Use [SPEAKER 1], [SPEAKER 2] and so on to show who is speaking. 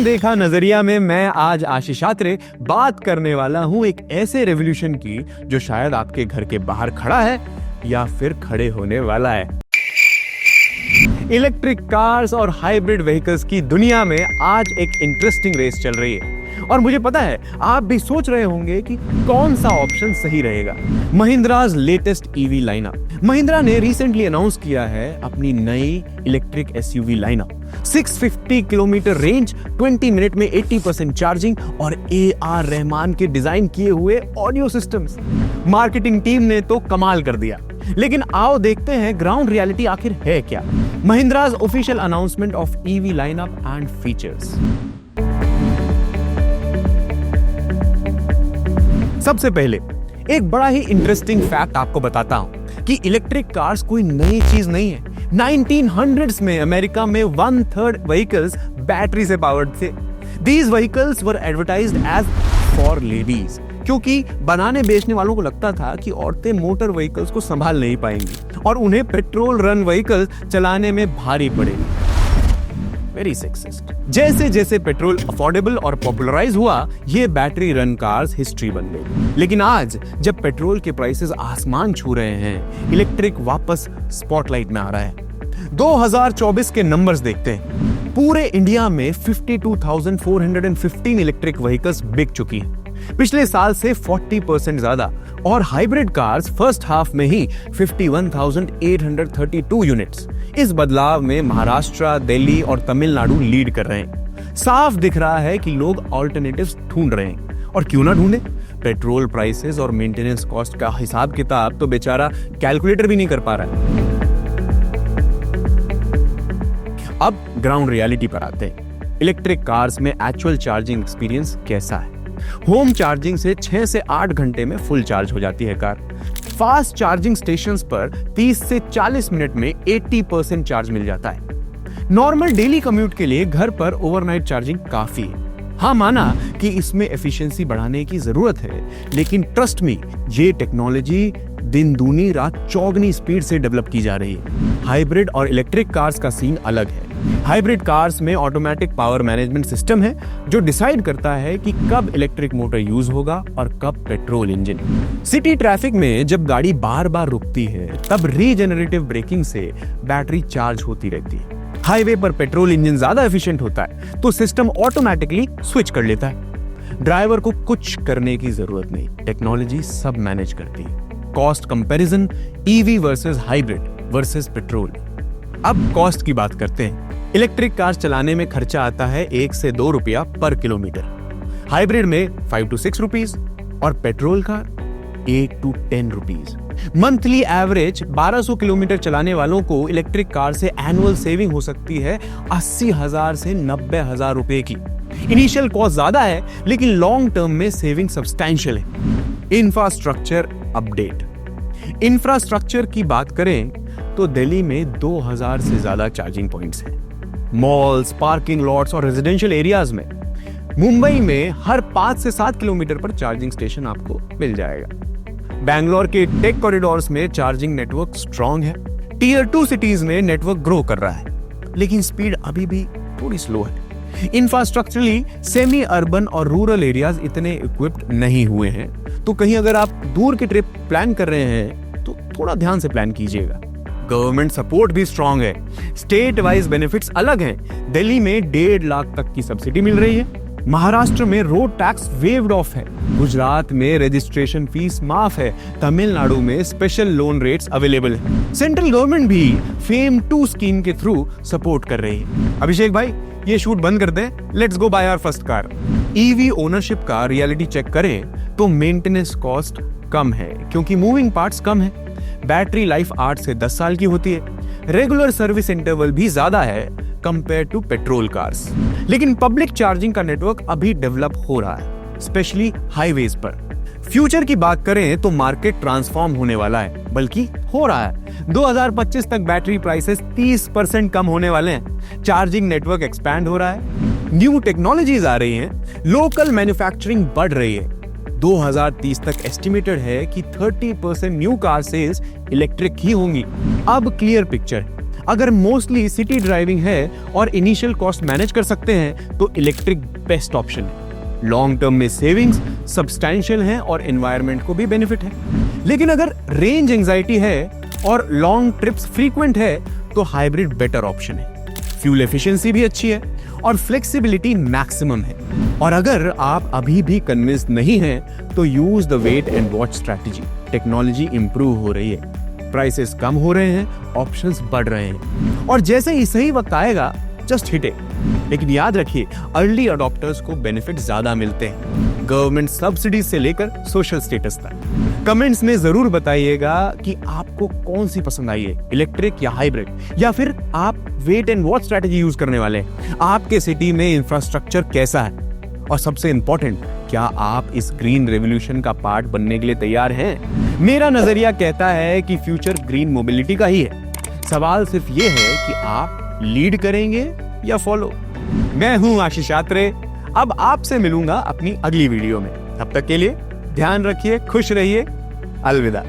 [SPEAKER 1] अनदेखा नजरिया में मैं आज आशीष आत्रे बात करने वाला हूं एक ऐसे रेवोल्यूशन की जो शायद आपके घर के बाहर खड़ा है या फिर खड़े होने वाला है। इलेक्ट्रिक कार्स और हाइब्रिड व्हीकल्स की दुनिया में आज एक इंटरेस्टिंग रेस चल रही है और मुझे पता है आप भी सोच रहे होंगे कि कौन सा ऑप्शन सही रहेगा। Mahindras latest EV lineup. Mahindra ने रिसेंटली अनाउंस किया है अपनी नई electric SUV lineup. 650 kilometre range, 20 minute में 80% चार्जिंग और AR रहमान के डिजाइन किए हुए ऑडियो सिस्टम्स। मार्केटिंग टीम ने तो कमाल कर दिया, लेकिन आओ देखते हैं ग्राउंड रियलिटी आखिर है क्या। Mahindra's official announcement of EV lineup and features. सबसे पहले एक बड़ा ही इंटरेस्टिंग फैक्ट आपको बताता हूं कि इलेक्ट्रिक कार्स कोई नई चीज नहीं है। 1900s में अमेरिका में 1/3 व्हीकल्स बैटरी से पावर्ड थे। These vehicles were advertised as for ladies, क्योंकि बनाने बेचने वालों को लगता था कि औरतें मोटर व्हीकल्स को संभाल नहीं पाएंगी और उन्हें पेट्रोल रन व्हीकल चलाने में भारी पड़ेगी। Very sexist. जैसे जैसे पेट्रोल अफोर्डेबल और पॉपुलराइज हुआ, ये बैटरी रन कार्स हिस्ट्री बन गई। लेकिन आज जब पेट्रोल के प्राइसेस आसमान छू रहे हैं, इलेक्ट्रिक वापस स्पॉटलाइट में आ रहा है। 2024 के नंबर्स देखते हैं। पूरे इंडिया में 52,415 इलेक्ट्रिक व्हीकल्स बिक चुकी हैं, पिछले साल से 40% ज्यादा। और हाइब्रिड कार्स फर्स्ट हाफ में ही 51,832 यूनिट्स। इस बदलाव में महाराष्ट्र, दिल्ली और तमिलनाडु लीड कर रहे हैं। साफ दिख रहा है कि लोग ऑल्टरनेटिव्स ढूंढ रहे हैं, और क्यों ना ढूंढे। पेट्रोल प्राइसेस और मेंटेनेंस कॉस्ट का हिसाब किताब तो बेचारा कैलकुलेटर भी नहीं कर पा रहा है। अब ग्राउंड रियलिटी पर आते हैं। इलेक्ट्रिक कार्स में एक्चुअल चार्जिंग एक्सपीरियंस कैसा है। होम चार्जिंग से 6 से 8 घंटे में फुल चार्ज हो जाती है कार। फास्ट चार्जिंग स्टेशंस पर 30 से 40 मिनट में 80% चार्ज मिल जाता है। नॉर्मल डेली कम्यूट के लिए घर पर ओवरनाइट चार्जिंग काफी है। हाँ, माना कि इसमें एफिशिएंसी बढ़ाने की जरूरत है, लेकिन ट्रस्ट मी, ये टेक्नोलॉजी दिन दूनी रात चौगनी स्पीड से डेवलप की जा रही है। हाइब्रिड और इलेक्ट्रिक कार्स का सीन अलग है। हाइब्रिड कार्स में ऑटोमेटिक पावर मैनेजमेंट सिस्टम है जो डिसाइड करता है कि कब इलेक्ट्रिक मोटर यूज होगा और कब पेट्रोल इंजन। सिटी ट्रैफिक में जब गाड़ी बार बार रुकती है, तब रीजेनरेटिव ब्रेकिंग से बैटरी चार्ज होती रहती है। हाईवे पर पेट्रोल इंजन ज्यादा एफिशिएंट होता है, तो सिस्टम ऑटोमेटिकली स्विच कर लेता है। ड्राइवर को कुछ करने की जरूरत नहीं, टेक्नोलॉजी सब मैनेज करती है। Cost comparison, EV versus hybrid versus petrol. अब कॉस्ट की बात करते हैं। इलेक्ट्रिक कार चलाने में खर्चा आता है 1 से 2 रुपया पर किलोमीटर, हाइब्रिड में 5 to 6 रुपीज और petrol car 8 to 10 rupees. Monthly average 1200 kilometre चलाने वालों को इलेक्ट्रिक कार से एनुअल सेविंग हो सकती है 80,000 से 90,000 रुपए की। इनिशियल कॉस्ट ज्यादा है, लेकिन लॉन्ग टर्म में सेविंग सब्सटैंशियल है। Infrastructure update. इंफ्रास्ट्रक्चर की बात करें तो दिल्ली में 2000 से ज्यादा चार्जिंग पॉइंट्स हैं, मॉल्स, पार्किंग लॉट्स और रेजिडेंशियल एरियाज में। मुंबई में हर 5 से 7 किलोमीटर पर चार्जिंग स्टेशन आपको मिल जाएगा। बैंगलोर के टेक कॉरिडोर्स में चार्जिंग नेटवर्क स्ट्रांग है। टीयर 2 सिटीज में नेटवर्क ग्रो कर रहा है, लेकिन स्पीड अभी भी थोड़ी स्लो है। इंफ्रास्ट्रक्चरली सेमी अर्बन और रूरल एरियाज इतने इक्विप्ड नहीं हुए हैं, तो कहीं अगर आप दूर की ट्रिप प्लान कर रहे हैं तो थोड़ा ध्यान से प्लान कीजिएगा। गवर्नमेंट सपोर्ट भी स्ट्रांग है। स्टेट वाइज बेनिफिट्स अलग हैं। दिल्ली में 1.5 लाख तक की सब्सिडी मिल रही है। महाराष्ट्र में रोड टैक्स वेव्ड ऑफ है। गुजरात में रजिस्ट्रेशन फीस माफ है। तमिलनाडु में स्पेशल लोन रेट्स अवेलेबल है। सेंट्रल गवर्नमेंट भी फेम 2 स्कीम के थ्रू सपोर्ट कर रही है। अभिषेक भाई, ये शूट बंद कर दें, let's go by our first car. EV ownership का रियलिटी चेक करें तो मेंटेनेंस कॉस्ट कम है, क्योंकि मूविंग पार्ट्स कम है। बैटरी लाइफ 8 से 10 साल की होती है। रेगुलर सर्विस इंटरवल भी ज्यादा है कंपेयर टू पेट्रोल कार्स। लेकिन पब्लिक चार्जिंग का नेटवर्क अभी डेवलप हो रहा है, स्पेशली हाईवेज पर। फ्यूचर की बात करें तो मार्केट ट्रांसफॉर्म होने वाला है, बल्कि हो रहा है। 2025 तक बैटरी प्राइसेस 30% कम होने वाले हैं। चार्जिंग नेटवर्क एक्सपैंड हो रहा है। न्यू टेक्नोलॉजीज आ रही हैं। लोकल मैन्युफैक्चरिंग बढ़ रही है। 2030 तक एस्टिमेटेड है कि 30% न्यू कार सेल्स इलेक्ट्रिक ही होंगी। अब क्लियर पिक्चर। अगर मोस्टली सिटी ड्राइविंग है और इनिशियल कॉस्ट मैनेज कर सकते हैं तो इलेक्ट्रिक बेस्ट ऑप्शन है। लॉन्ग टर्म में सेविंग्स सब्सटैंशियल हैं और एनवायरनमेंट को भी बेनिफिट है। लेकिन अगर रेंज एंजाइटी है और लॉन्ग ट्रिप्स फ्रीक्वेंट है तो हाइब्रिड बेटर ऑप्शन है। फ्यूल एफिशिएंसी भी अच्छी है और फ्लेक्सिबिलिटी मैक्सिमम है। और अगर आप अभी भी कन्विंस्ड नहीं हैं तो use the wait and watch strategy. Technology improve हो रही है, प्राइसेस कम हो रहे हैं, ऑप्शंस बढ़ रहे हैं और जैसे ही सही वक्त आएगा जस्ट हिट इट। लेकिन याद रखिए अर्ली अडॉप्टर्स को बेनिफिट ज्यादा मिलते हैं, गवर्नमेंट सब्सिडी से लेकर सोशल स्टेटस तक। कमेंट्स में जरूर बताइएगा कि आपको कौन सी पसंद आई है, इलेक्ट्रिक या हाइब्रिड, या फिर आप wait and watch strategy use करने वाले हैं। आपके सिटी में इंफ्रास्ट्रक्चर कैसा है और सबसे इंपॉर्टेंट, क्या आप इस ग्रीन रेवोल्यूशन का पार्ट बनने के लिए तैयार हैं? मेरा नजरिया कहता है कि फ्यूचर ग्रीन मोबिलिटी का ही है। सवाल सिर्फ ये है कि आप लीड करेंगे या फॉलो। मैं हूं आशीष आत्रे, अब आपसे मिलूंगा अपनी अगली वीडियो में। तब तक के लिए ध्यान रखिए, खुश रहिए, अलविदा।